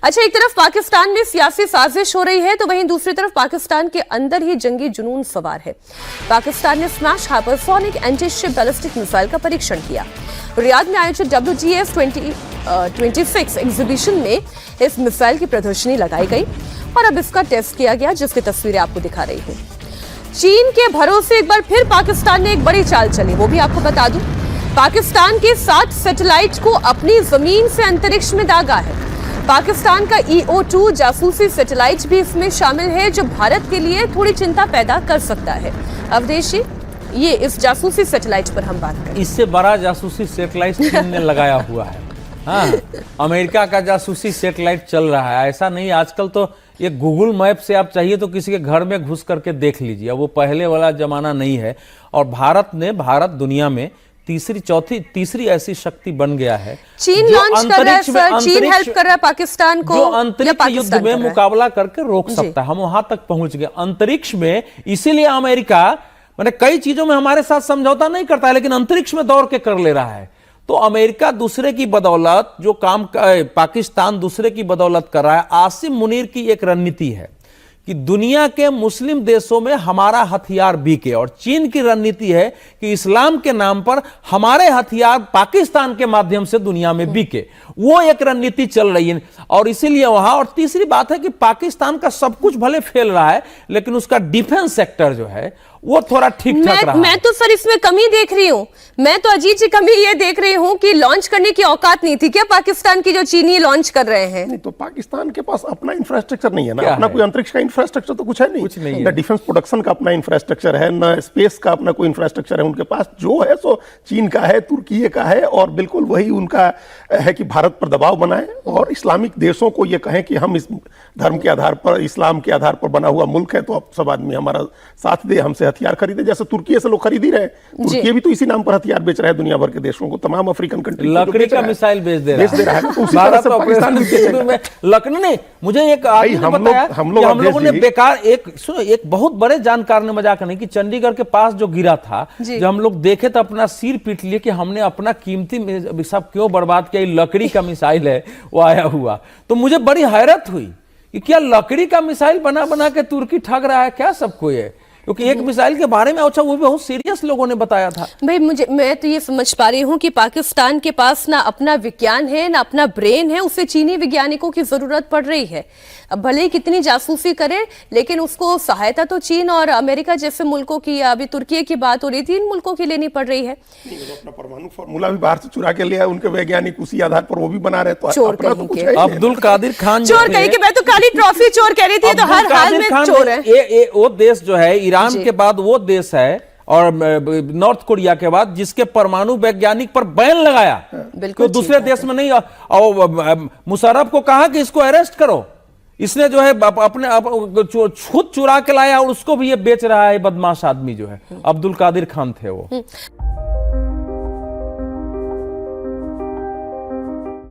अच्छा, एक तरफ पाकिस्तान में सियासी साजिश हो रही है तो वहीं दूसरी तरफ पाकिस्तान के अंदर ही जंगी जुनून सवार है। पाकिस्तान ने smash hypersonic anti ship ballistic missile का परीक्षण किया। रियाद में आयोजित WGF 2026 एग्जीबिशन में इस मिसाइल की प्रदर्शनी लगाई गई और अब इसका टेस्ट किया गया, जिसकी तस्वीरें आपको दिखा रही हूं। चीन के भरोसे एक बार फिर पाकिस्तान ने एक बड़ी चाल चली, वो भी आपको बता दूं। पाकिस्तान के 7 सैटेलाइट को अपनी जमीन से अंतरिक्ष में दागा है। पाकिस्तान का EO-2 जासूसी सैटेलाइट भी इसमें शामिल है, जो भारत के लिए थोड़ी चिंता पैदा कर सकता है। अवधेश जी, ये इस जासूसी सैटेलाइट पर हम बात करें। इससे बड़ा जासूसी सैटेलाइट चीन ने लगाया हुआ है। हाँ, अमेरिका का जासूसी सैटेलाइट चल रहा है। ऐसा नहीं, आजकल तो ये गूगल मैप से आप चाहिए तो किसी के घर में घुस करके देख लीजिए, वो पहले वाला जमाना नहीं है। और भारत दुनिया में तीसरी ऐसी शक्ति बन गया है। चीन लॉन्च कर रहा है सर, चीन हेल्प कर रहा है पाकिस्तान को, जो अंतरिक्ष युद्ध में मुकाबला करके रोक सकता है। हम वहां तक पहुंच गए अंतरिक्ष में। इसीलिए अमेरिका मैंने कई चीजों में हमारे साथ समझौता नहीं करता है, लेकिन अंतरिक्ष में दौड़ के कर ले रहा है। तो अमेरिका दूसरे की बदौलत जो काम पाकिस्तान दूसरे की बदौलत कर रहा है। आसिम मुनीर की एक रणनीति है कि दुनिया के मुस्लिम देशों में हमारा हथियार बिके, और चीन की रणनीति है कि इस्लाम के नाम पर हमारे हथियार पाकिस्तान के माध्यम से दुनिया में बिके। वो एक रणनीति चल रही है और इसीलिए वहां। और तीसरी बात है कि पाकिस्तान का सब कुछ भले फैल रहा है, लेकिन उसका डिफेंस सेक्टर जो है वो थोड़ा ठीक ठाक रहा है। मैं तो सर इसमें कमी देख रही हूं। मैं तो अजीत जी कमी ये देख रही हूं कि लॉन्च करने की औकात नहीं थी क्या पाकिस्तान की, जो चीनी लॉन्च कर रहे हैं। नहीं, तो पाकिस्तान के पास अपना इंफ्रास्ट्रक्चर नहीं है ना, अपना कोई अंतरिक्ष का इंफ्रास्ट्रक्चर तो कुछ है नहीं। कुछ नहीं है। ना डिफेंस प्रोडक्शन का अपना इंफ्रास्ट्रक्चर है, ना स्पेस का अपना कोई इंफ्रास्ट्रक्चर है। उनके पास जो है सो चीन का है, तुर्की का है, और बिल्कुल वही उनका है कि भारत पर दबाव बनाए और इस्लामिक देशों को ये कहें कि हम इस धर्म के आधार पर, इस्लाम के आधार पर बना हुआ मुल्क है, तो अब सब आदमी हमारा साथ दे, हमसे हथियार खरीदे। जैसे तुर्की से लोग खरीद ही रहे, तुर्की भी तो इसी नाम पर हथियार बेच रहा है दुनिया भर के देशों को, तमाम अफ्रीकन कंट्री लकड़ी का मिसाइल बेच दे रहा है। तो उसी तरह से पाकिस्तान में लकड़ी ने मुझे एक हम लोगों ने बेकार एक बहुत बड़े जानकार ने मजाक नहीं कि चंडीगढ़ के पास जो गिरा था, जब हम लोग देखे तो अपना सिर पीट लिए कि हमने अपना कीमती सब क्यों बर्बाद किया। लकड़ी का मिसाइल है वो आया हुआ, तो मुझे बड़ी हैरत हुई कि क्या लकड़ी का मिसाइल बना बना के तुर्की ठग रहा है क्या सबको ये, क्योंकि एक मिसाइल के बारे में अच्छा वो भी बहुत सीरियस लोगों ने बताया था। भाई मैं तो ये समझ पा रही हूँ कि पाकिस्तान के पास ना अपना विज्ञान है ना अपना ब्रेन है, उसे चीनी वैज्ञानिकों की जरूरत पड़ रही है। अब भले ही कितनी जासूसी करे, लेकिन उसको सहायता तो चीन और अमेरिका जैसे मुल्कों की, अभी तुर्की की बात हो रही थी, इन मुल्कों की लेनी पड़ रही है। अपना परमाणु फॉर्मूला भी बाहर से चुरा के लिया उनके वैज्ञानिक, उसी आधार पर वो भी बना रहे। तो चोर अब्दुल कादिर खान चोर कही कि मैं तो काली ट्रॉफी चोर कह रही थी, तो हर हाल में चोर है। वो देश जो है ईरान के बाद वो देश है, और नॉर्थ कोरिया के बाद, जिसके परमाणु वैज्ञानिक पर बैन लगाया। तो दूसरे देश में नहीं। और मुशर्रफ को कहा कि इसको अरेस्ट करो, इसने जो है अपने खुद चुरा के लाया और उसको भी ये बेच रहा है। बदमाश आदमी जो है अब्दुल कादिर खान थे वो।